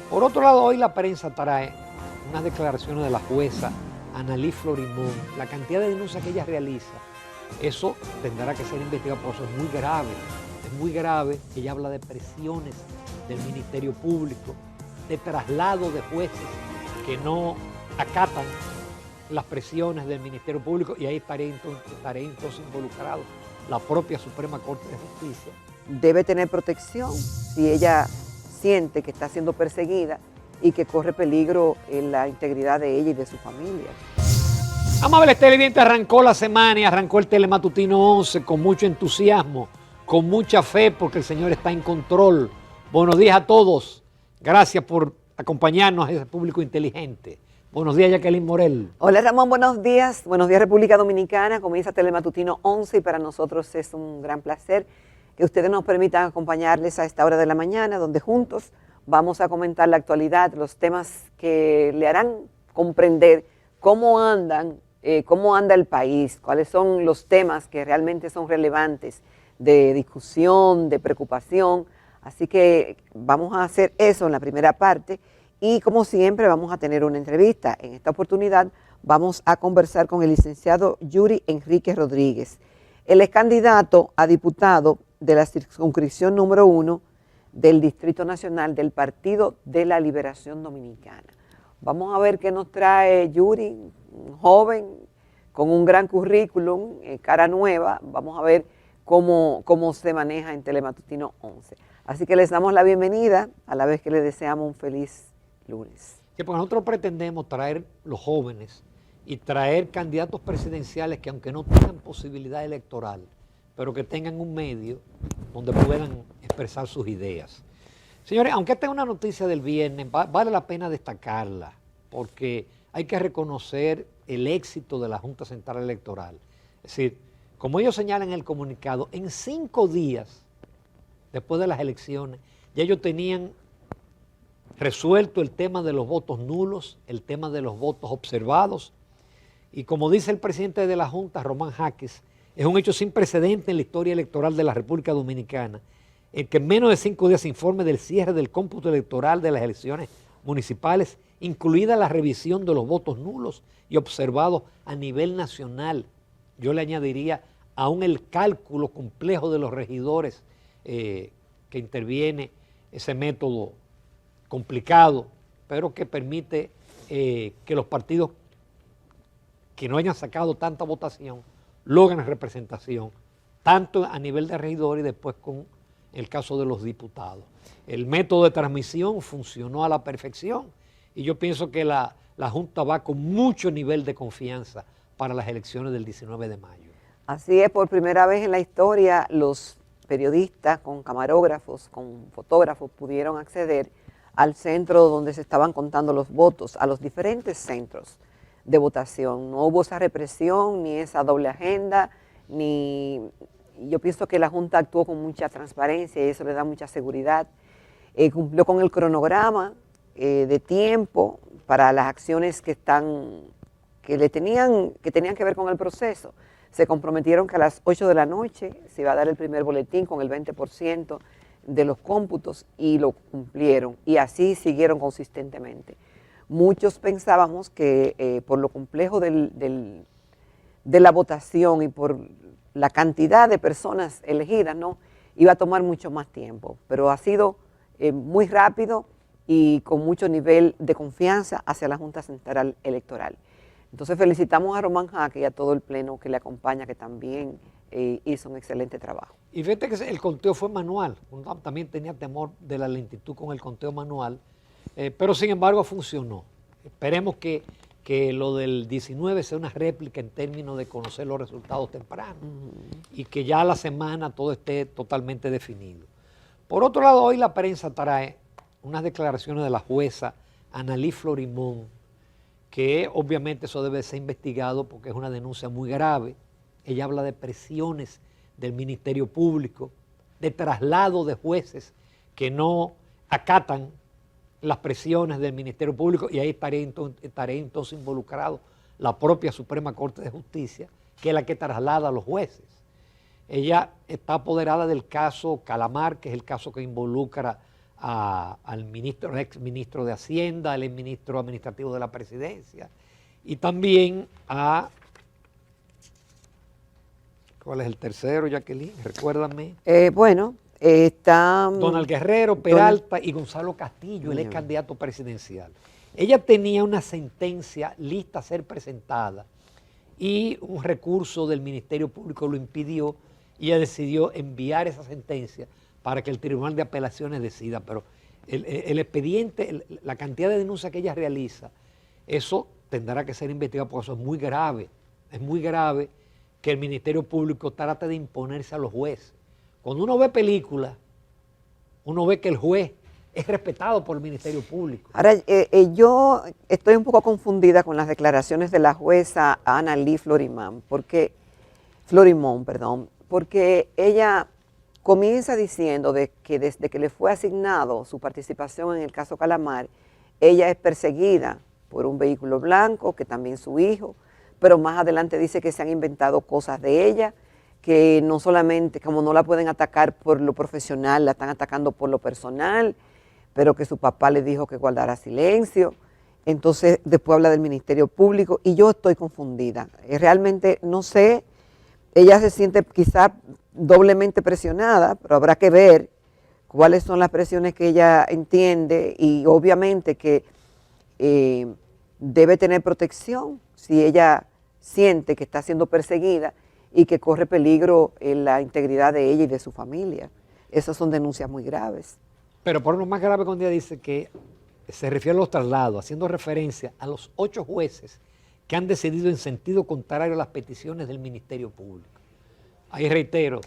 Por otro lado, hoy la prensa trae unas declaraciones de la jueza Analí Florimón, la cantidad de denuncias que ella realiza. Eso tendrá que ser investigado, por eso es muy grave. Es muy grave. Ella habla de presiones del Ministerio Público, de traslado de jueces que no acatan las presiones del Ministerio Público, y ahí estaré entonces involucrado la propia Suprema Corte de Justicia. Debe tener protección si ella siente que está siendo perseguida y que corre peligro en la integridad de ella y de su familia. Amables televidentes, arrancó la semana y arrancó el Telematutino 11 con mucho entusiasmo, con mucha fe, porque el Señor está en control. Buenos días a todos. Gracias por acompañarnos a ese público inteligente. Buenos días, Jacqueline Morel. Hola, Ramón, buenos días. Buenos días, República Dominicana. Comienza Telematutino 11 y para nosotros es un gran placer que ustedes nos permitan acompañarles a esta hora de la mañana, donde juntos vamos a comentar la actualidad, los temas que le harán comprender cómo anda el país, cuáles son los temas que realmente son relevantes de discusión, de preocupación. Así que vamos a hacer eso en la primera parte y como siempre vamos a tener una entrevista. En esta oportunidad vamos a conversar con el licenciado Yuri Enrique Rodríguez. Él es candidato a diputado de la circunscripción número 1 del Distrito Nacional del Partido de la Liberación Dominicana. Vamos a ver qué nos trae Yuri, un joven con un gran currículum, cara nueva. Vamos a ver cómo se maneja en Telematutino 11. Así que les damos la bienvenida, a la vez que les deseamos un feliz lunes. Sí, porque nosotros pretendemos traer los jóvenes y traer candidatos presidenciales que, aunque no tengan posibilidad electoral, pero que tengan un medio donde puedan expresar sus ideas. Señores, aunque esta es una noticia del viernes, vale la pena destacarla, porque hay que reconocer el éxito de la Junta Central Electoral. Es decir, como ellos señalan en el comunicado, en 5 días después de las elecciones, ya ellos tenían resuelto el tema de los votos nulos, el tema de los votos observados, y como dice el presidente de la Junta, Román Jaques, es un hecho sin precedente en la historia electoral de la República Dominicana, en que en menos de 5 días se informe del cierre del cómputo electoral de las elecciones municipales, incluida la revisión de los votos nulos y observados a nivel nacional. Yo le añadiría aún el cálculo complejo de los regidores que interviene ese método complicado, pero que permite que los partidos que no hayan sacado tanta votación logran representación, tanto a nivel de regidor y después con el caso de los diputados. El método de transmisión funcionó a la perfección y yo pienso que la Junta va con mucho nivel de confianza para las elecciones del 19 de mayo. Así es, por primera vez en la historia los periodistas con camarógrafos, con fotógrafos pudieron acceder al centro donde se estaban contando los votos, a los diferentes centros de votación. No hubo esa represión, ni esa doble agenda, yo pienso que la Junta actuó con mucha transparencia y eso le da mucha seguridad. Cumplió con el cronograma de tiempo para las acciones que tenían que ver con el proceso. Se comprometieron que a las 8 de la noche se iba a dar el primer boletín con el 20% de los cómputos y lo cumplieron y así siguieron consistentemente. Muchos pensábamos que por lo complejo de la votación y por la cantidad de personas elegidas, ¿no?, iba a tomar mucho más tiempo, pero ha sido muy rápido y con mucho nivel de confianza hacia la Junta Central Electoral. Entonces felicitamos a Román Jaques y a todo el pleno que le acompaña, que también hizo un excelente trabajo. Y fíjate que el conteo fue manual, uno también tenía temor de la lentitud con el conteo manual, pero sin embargo funcionó. Esperemos que lo del 19 sea una réplica en términos de conocer los resultados tempranos y que ya a la semana todo esté totalmente definido. Por otro lado, hoy la prensa trae unas declaraciones de la jueza Analí Florimón, que obviamente eso debe ser investigado porque es una denuncia muy grave. Ella habla de presiones del Ministerio Público, de traslado de jueces que no acatan las presiones del Ministerio Público, y ahí estaré entonces involucrado la propia Suprema Corte de Justicia, que es la que traslada a los jueces. Ella está apoderada del caso Calamar, que es el caso que involucra al ministro, al ex ministro de Hacienda, al ex ministro administrativo de la presidencia, y también a, ¿cuál es el tercero, Jacqueline? Recuérdame. Está Donald Guerrero, Peralta y Gonzalo Castillo, el ex candidato presidencial. Ella tenía una sentencia lista a ser presentada y un recurso del Ministerio Público lo impidió y ella decidió enviar esa sentencia para que el Tribunal de Apelaciones decida. Pero el expediente, la cantidad de denuncias que ella realiza, eso tendrá que ser investigado porque eso es muy grave. Es muy grave que el Ministerio Público trate de imponerse a los jueces. Cuando uno ve películas, uno ve que el juez es respetado por el Ministerio Público. Ahora, yo estoy un poco confundida con las declaraciones de la jueza Annalí Florimón, porque ella comienza diciendo de que desde que le fue asignado su participación en el caso Calamar, ella es perseguida por un vehículo blanco, que también su hijo, pero más adelante dice que se han inventado cosas de ella, que no solamente, como no la pueden atacar por lo profesional, la están atacando por lo personal, pero que su papá le dijo que guardara silencio. Entonces después habla del Ministerio Público y yo estoy confundida. Realmente no sé, ella se siente quizá doblemente presionada, pero habrá que ver cuáles son las presiones que ella entiende y obviamente que debe tener protección si ella siente que está siendo perseguida y que corre peligro en la integridad de ella y de su familia. Esas son denuncias muy graves. Pero por lo más grave cuando ella dice que se refiere a los traslados, haciendo referencia a los 8 jueces que han decidido en sentido contrario a las peticiones del Ministerio Público. Ahí reitero,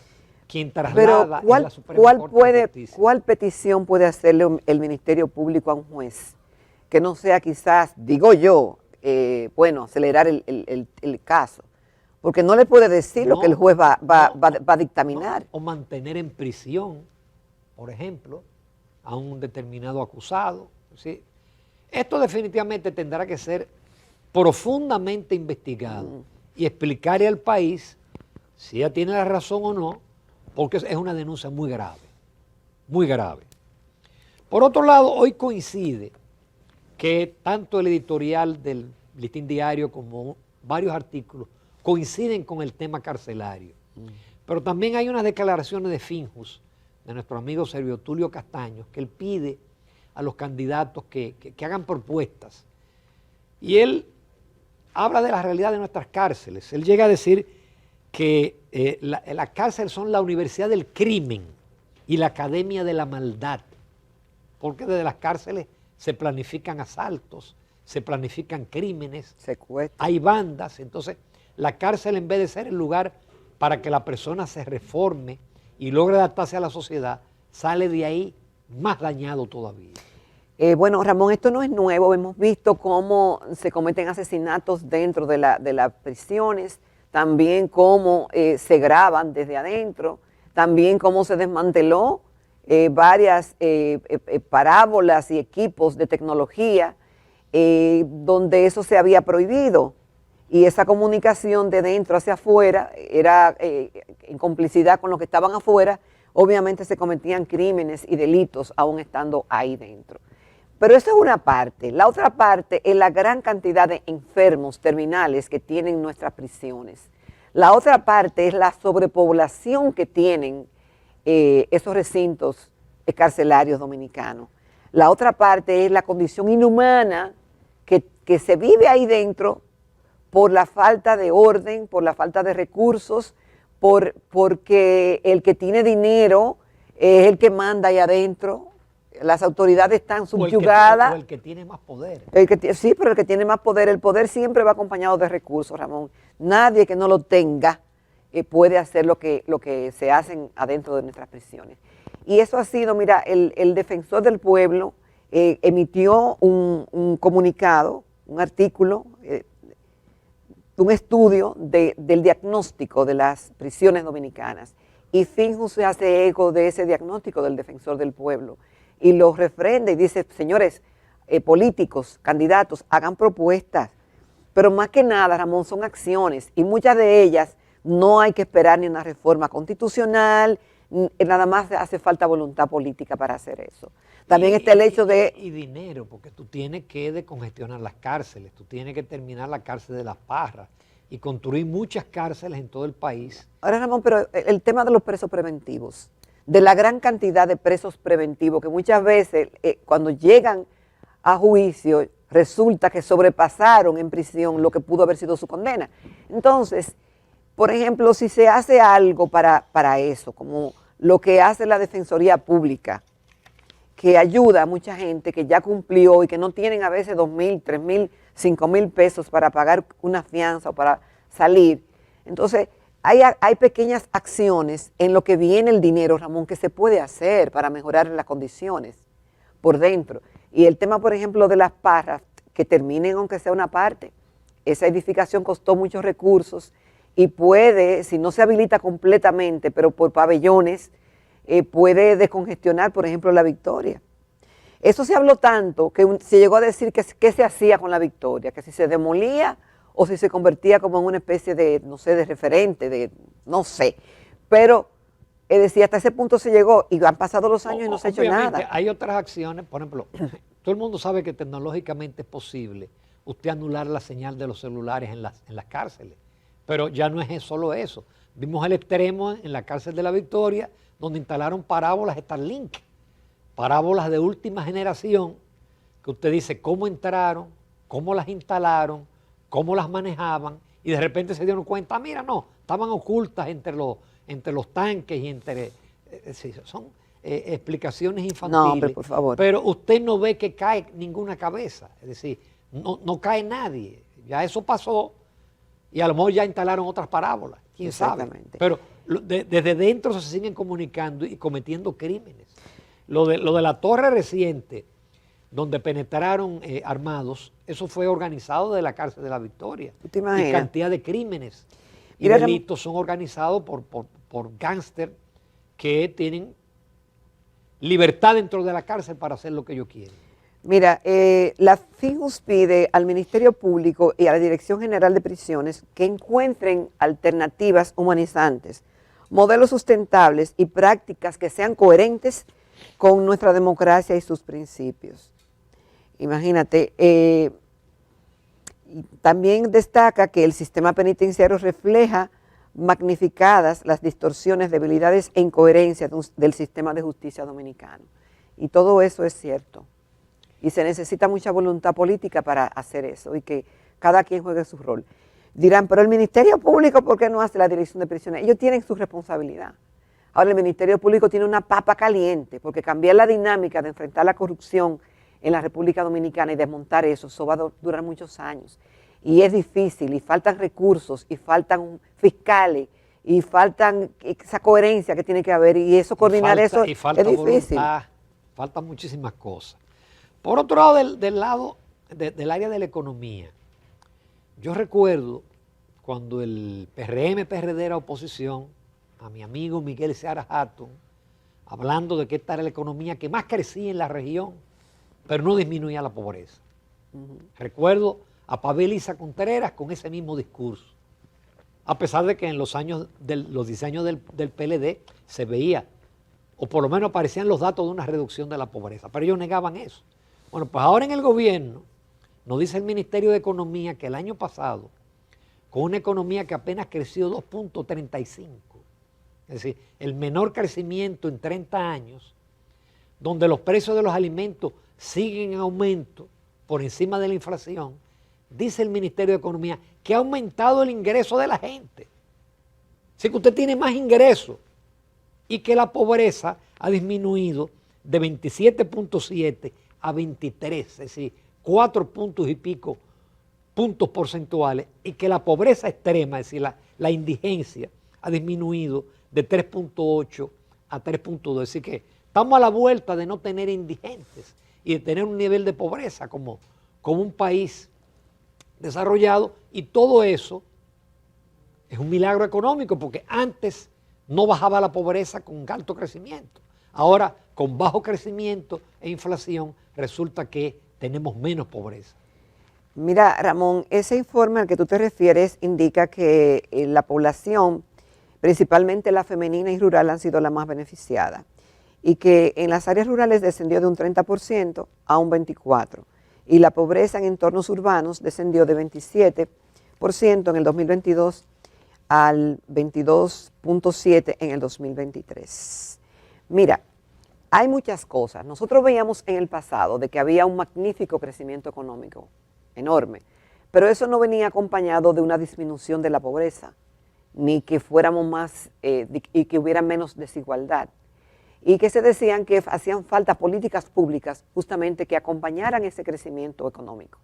quien traslada pero es la Suprema Corte de Justicia. ¿Cuál petición puede hacerle el Ministerio Público a un juez? Que no sea quizás, digo yo, acelerar el caso. Porque no le puede decir lo que el juez va a dictaminar. O mantener en prisión, por ejemplo, a un determinado acusado. ¿Sí? Esto definitivamente tendrá que ser profundamente investigado y explicarle al país si ella tiene la razón o no, porque es una denuncia muy grave, muy grave. Por otro lado, hoy coincide que tanto el editorial del Listín Diario como varios artículos coinciden con el tema carcelario. Pero también hay unas declaraciones de Finjus, de nuestro amigo Servio Tulio Castaños, que él pide a los candidatos que hagan propuestas. Y él habla de la realidad de nuestras cárceles. Él llega a decir que las cárceles son la universidad del crimen y la academia de la maldad, porque desde las cárceles se planifican asaltos, se planifican crímenes, secuestros, hay bandas. Entonces la cárcel, en vez de ser el lugar para que la persona se reforme y logre adaptarse a la sociedad, sale de ahí más dañado todavía. Bueno, Ramón, esto no es nuevo. Hemos visto cómo se cometen asesinatos dentro de las prisiones, también cómo se graban desde adentro, también cómo se desmanteló varias parábolas y equipos de tecnología donde eso se había prohibido. Y esa comunicación de dentro hacia afuera era en complicidad con los que estaban afuera. Obviamente se cometían crímenes y delitos aún estando ahí dentro. Pero eso es una parte. La otra parte es la gran cantidad de enfermos terminales que tienen nuestras prisiones. La otra parte es la sobrepoblación que tienen esos recintos carcelarios dominicanos. La otra parte es la condición inhumana que se vive ahí dentro por la falta de orden, por la falta de recursos, porque el que tiene dinero es el que manda ahí adentro. Las autoridades están subyugadas. O el que tiene más poder. Sí, pero el que tiene más poder, el poder siempre va acompañado de recursos, Ramón. Nadie que no lo tenga puede hacer lo que se hacen adentro de nuestras prisiones. Y eso ha sido, mira, el defensor del pueblo emitió un comunicado, un artículo, un estudio del diagnóstico de las prisiones dominicanas. Y Finjus se hace eco de ese diagnóstico del defensor del pueblo y lo refrenda y dice, señores políticos, candidatos, hagan propuestas. Pero más que nada, Ramón, son acciones y muchas de ellas no hay que esperar ni una reforma constitucional, nada más hace falta voluntad política para hacer eso. También está el hecho de... Y dinero, porque tú tienes que descongestionar las cárceles, tú tienes que terminar la cárcel de Las Parras y construir muchas cárceles en todo el país. Ahora, Ramón, pero el tema de los presos preventivos, de la gran cantidad de presos preventivos que muchas veces cuando llegan a juicio resulta que sobrepasaron en prisión lo que pudo haber sido su condena. Entonces, por ejemplo, si se hace algo para eso, como lo que hace la Defensoría Pública, que ayuda a mucha gente que ya cumplió y que no tienen a veces 2,000, 3,000, 5,000 pesos para pagar una fianza o para salir. Entonces, hay pequeñas acciones en lo que viene el dinero, Ramón, que se puede hacer para mejorar las condiciones por dentro. Y el tema, por ejemplo, de Las Parras, que terminen aunque sea una parte. Esa edificación costó muchos recursos y puede, si no se habilita completamente, pero por pabellones, puede descongestionar, por ejemplo, La Victoria. Eso se habló tanto que se llegó a decir que qué se hacía con La Victoria, que si se demolía o si se convertía como en una especie de, no sé, de referente, no sé. Pero, es decir, hasta ese punto se llegó y han pasado los años y no se ha hecho nada. Hay otras acciones, por ejemplo, todo el mundo sabe que tecnológicamente es posible usted anular la señal de los celulares en las cárceles, pero ya no es solo eso. Vimos el extremo en la cárcel de La Victoria, donde instalaron parábolas Starlink, parábolas de última generación, que usted dice cómo entraron, cómo las instalaron, cómo las manejaban, y de repente se dieron cuenta, mira, no, estaban ocultas entre los tanques y entre... son explicaciones infantiles. No, hombre, por favor. Pero usted no ve que cae ninguna cabeza, es decir, no cae nadie, ya eso pasó, y a lo mejor ya instalaron otras parábolas, quién sabe. Pero desde dentro se siguen comunicando y cometiendo crímenes. Lo de la torre reciente, donde penetraron armados, eso fue organizado de la cárcel de La Victoria. ¿Te imaginas? Y cantidad de crímenes y delitos son organizados por gángster que tienen libertad dentro de la cárcel para hacer lo que ellos quieren. Mira, la FIJUS pide al Ministerio Público y a la Dirección General de Prisiones que encuentren alternativas humanizantes, modelos sustentables y prácticas que sean coherentes con nuestra democracia y sus principios. Imagínate, también destaca que el sistema penitenciario refleja magnificadas las distorsiones, debilidades e incoherencias del sistema de justicia dominicano. Y todo eso es cierto. Y se necesita mucha voluntad política para hacer eso y que cada quien juegue su rol. Dirán, pero el Ministerio Público, ¿por qué no hace la Dirección de Prisiones? Ellos tienen su responsabilidad. Ahora el Ministerio Público tiene una papa caliente, porque cambiar la dinámica de enfrentar la corrupción en la República Dominicana y desmontar eso va a durar muchos años. Y es difícil, y faltan recursos, y faltan fiscales, y faltan esa coherencia que tiene que haber, y eso, coordinar eso es difícil. Voluntad, faltan muchísimas cosas. Por otro lado, del área de la economía, yo recuerdo cuando el PRM-PRD era oposición, a mi amigo Miguel Seara Hatton, hablando de que esta era la economía que más crecía en la región, pero no disminuía la pobreza. Recuerdo a Pavel Isa Contreras con ese mismo discurso, a pesar de que en los 10 años del PLD se veía, o por lo menos aparecían los datos de una reducción de la pobreza, pero ellos negaban eso. Bueno, pues ahora en el gobierno nos dice el Ministerio de Economía que el año pasado, con una economía que apenas creció 2.35, es decir, el menor crecimiento en 30 años, donde los precios de los alimentos siguen en aumento por encima de la inflación, dice el Ministerio de Economía que ha aumentado el ingreso de la gente. Así que usted tiene más ingresos y que la pobreza ha disminuido de 27.7 a 23, es decir, 4 puntos y pico puntos porcentuales, y que la pobreza extrema, es decir, la indigencia, ha disminuido de 3.8 a 3.2, es decir que estamos a la vuelta de no tener indigentes y de tener un nivel de pobreza como un país desarrollado, y todo eso es un milagro económico, porque antes no bajaba la pobreza con alto crecimiento. Ahora, con bajo crecimiento e inflación, resulta que tenemos menos pobreza. Mira, Ramón, ese informe al que tú te refieres indica que la población principalmente la femenina y rural han sido las más beneficiadas, y que en las áreas rurales descendió de un 30% a un 24%, y la pobreza en entornos urbanos descendió de 27% en el 2022 al 22.7% en el 2023. Mira, hay muchas cosas. Nosotros veíamos en el pasado de que había un magnífico crecimiento económico, enorme, pero eso no venía acompañado de una disminución de la pobreza, ni que fuéramos más y que hubiera menos desigualdad. Y que se decían que hacían falta políticas públicas justamente que acompañaran ese crecimiento económico.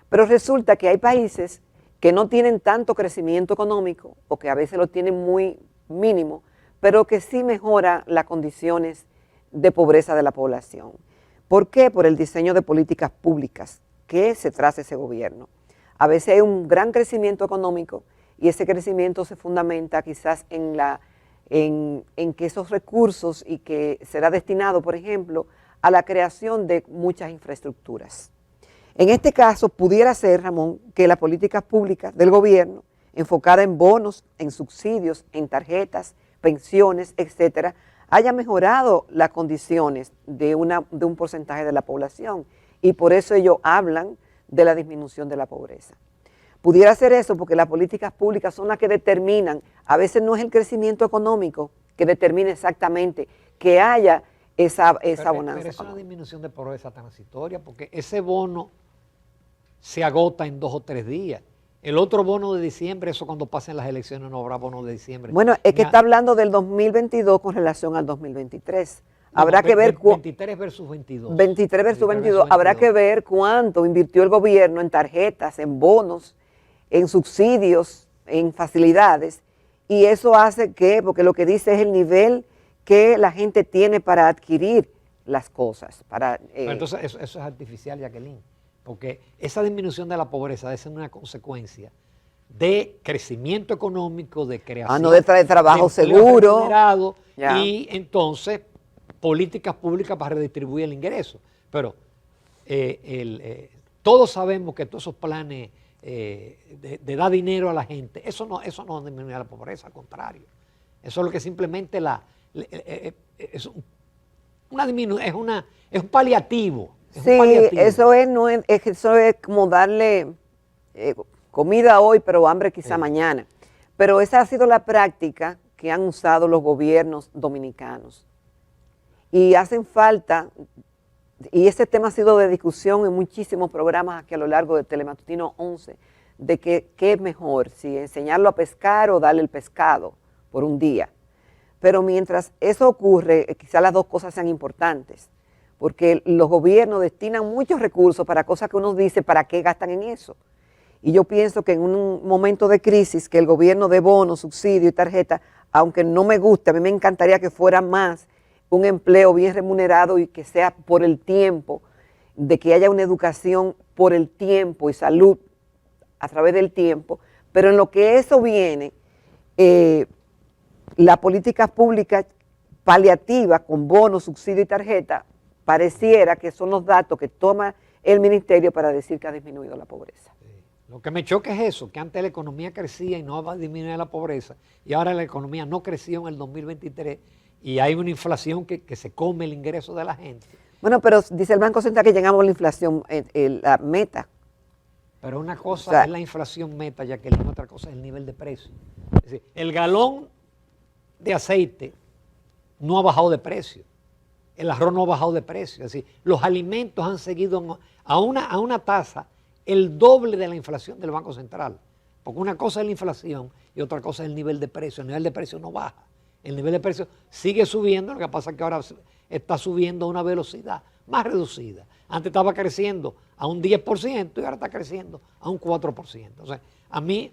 Pero resulta que hay países que no tienen tanto crecimiento económico o que a veces lo tienen muy mínimo, pero que sí mejora las condiciones de pobreza de la población. ¿Por qué? Por el diseño de políticas públicas que se traza ese gobierno. A veces hay un gran crecimiento económico y ese crecimiento se fundamenta quizás en que esos recursos y que será destinado, por ejemplo, a la creación de muchas infraestructuras. En este caso, pudiera ser, Ramón, que las políticas públicas del gobierno, enfocada en bonos, en subsidios, en tarjetas, pensiones, etcétera, haya mejorado las condiciones de un porcentaje de la población, y por eso ellos hablan de la disminución de la pobreza. Pudiera ser eso porque las políticas públicas son las que determinan, a veces no es el crecimiento económico que determina exactamente que haya esa bonanza. Pero es una disminución de pobreza transitoria, porque ese bono se agota en 2 o 3 días. El otro bono de diciembre, eso cuando pasen las elecciones no habrá bono de diciembre. Bueno, es que está hablando del 2022 con relación al 2023. Habrá que ver 23 versus 22. 23 versus 22. Habrá que ver cuánto invirtió el gobierno en tarjetas, en bonos, en subsidios, en facilidades, y eso hace que, porque lo que dice es el nivel que la gente tiene para adquirir las cosas. Entonces eso es artificial, Jacqueline, porque esa disminución de la pobreza debe ser una consecuencia de crecimiento económico, de creación no de trabajo de empleo seguro remunerado, y entonces políticas públicas para redistribuir el ingreso. Pero todos sabemos que todos esos planes de dar dinero a la gente, eso no disminuye la pobreza, al contrario. Eso es lo que simplemente es un paliativo. Sí, eso es como darle comida hoy, pero hambre quizá mañana. Pero esa ha sido la práctica que han usado los gobiernos dominicanos. Y hacen falta, y ese tema ha sido de discusión en muchísimos programas aquí a lo largo de Telematutino 11, de qué es mejor, si enseñarlo a pescar o darle el pescado por un día. Pero mientras eso ocurre, quizás las dos cosas sean importantes, porque los gobiernos destinan muchos recursos para cosas que uno dice, ¿para qué gastan en eso? Y yo pienso que en un momento de crisis, que el gobierno de bonos, subsidio y tarjeta, aunque no me guste, a mí me encantaría que fuera más un empleo bien remunerado y que sea por el tiempo, de que haya una educación por el tiempo y salud a través del tiempo, pero en lo que eso viene, la política pública paliativa con bonos, subsidio y tarjeta, pareciera que son los datos que toma el ministerio para decir que ha disminuido la pobreza. Lo que me choca es eso, que antes la economía crecía y no va a disminuir la pobreza, y ahora la economía no creció en el 2023 y hay una inflación que se come el ingreso de la gente. Bueno, pero dice el Banco Central que llegamos a la inflación, la meta. Pero una cosa es la inflación meta, Jacqueline, otra cosa es el nivel de precio. Es decir, el galón de aceite no ha bajado de precio, el arroz no ha bajado de precio, es decir, los alimentos han seguido a una tasa el doble de la inflación del Banco Central, porque una cosa es la inflación y otra cosa es el nivel de precio. El nivel de precio no baja, el nivel de precio sigue subiendo, lo que pasa es que ahora está subiendo a una velocidad más reducida. Antes estaba creciendo a un 10% y ahora está creciendo a un 4%. O sea, a mí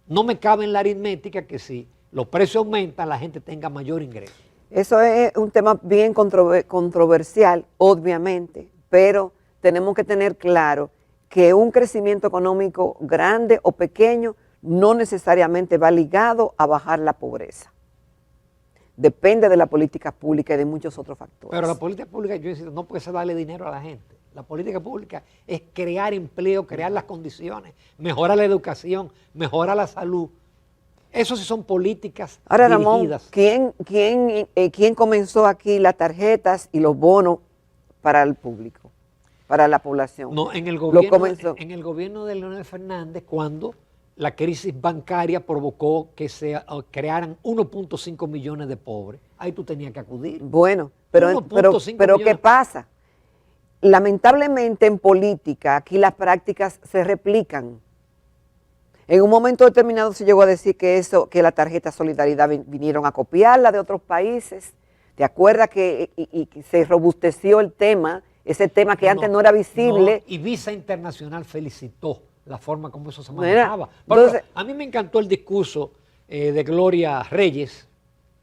no me cabe en la aritmética que si los precios aumentan, la gente tenga mayor ingreso. Eso es un tema bien controversial, obviamente, pero tenemos que tener claro que un crecimiento económico grande o pequeño no necesariamente va ligado a bajar la pobreza. Depende de la política pública y de muchos otros factores. Pero la política pública, yo insisto, no puede ser darle dinero a la gente. La política pública es crear empleo, crear las condiciones, mejorar la educación, mejorar la salud. Eso sí son políticas Ahora, Ramón, dirigidas. ¿quién comenzó aquí las tarjetas y los bonos para el público, para la población? No, en el Lo comenzó. gobierno de Leonel Fernández, cuando la crisis bancaria provocó que se crearan 1.5 millones de pobres. Ahí tú tenías que acudir. Bueno, pero 1.5 ¿qué millones. pasa? Lamentablemente en política aquí las prácticas se replican. En un momento determinado se llegó a decir que la tarjeta Solidaridad vinieron a copiarla de otros países. ¿Te acuerdas que se robusteció el tema? Ese tema que antes no era visible. Y Visa Internacional felicitó la forma como eso se Mira, manejaba. entonces, A mí me encantó el discurso de Gloria Reyes,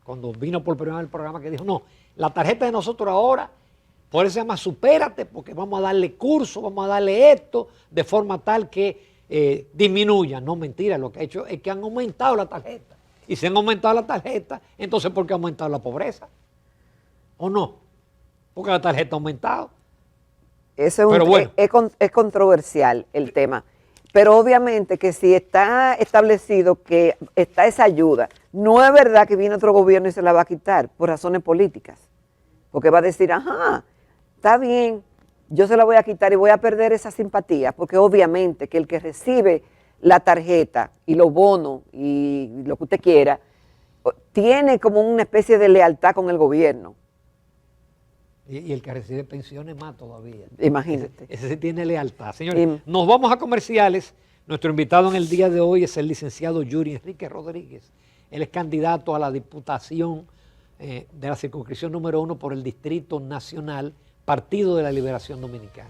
cuando vino por primera vez al programa, que dijo, no, la tarjeta de nosotros ahora, por eso se llama Supérate, porque vamos a darle curso, vamos a darle esto, de forma tal que disminuya. No, mentira, lo que ha hecho es que han aumentado la tarjeta. Y si han aumentado la tarjeta, entonces ¿por qué ha aumentado la pobreza? ¿O no? Porque la tarjeta ha aumentado. Eso Pero bueno. es controversial el tema. Pero obviamente que si está establecido que está esa ayuda, no es verdad que viene otro gobierno y se la va a quitar por razones políticas. Porque va a decir, ajá, está bien, yo se la voy a quitar y voy a perder esa simpatía, porque obviamente que el que recibe la tarjeta y los bonos y lo que usted quiera, tiene como una especie de lealtad con el gobierno. Y el que recibe pensiones más todavía. Imagínate. Ese sí tiene lealtad. Señores, nos vamos a comerciales. Nuestro invitado en el día de hoy es el licenciado Yuri Enrique Rodríguez. Él es candidato a la diputación de la circunscripción número 1 por el Distrito Nacional, Partido de la Liberación Dominicana.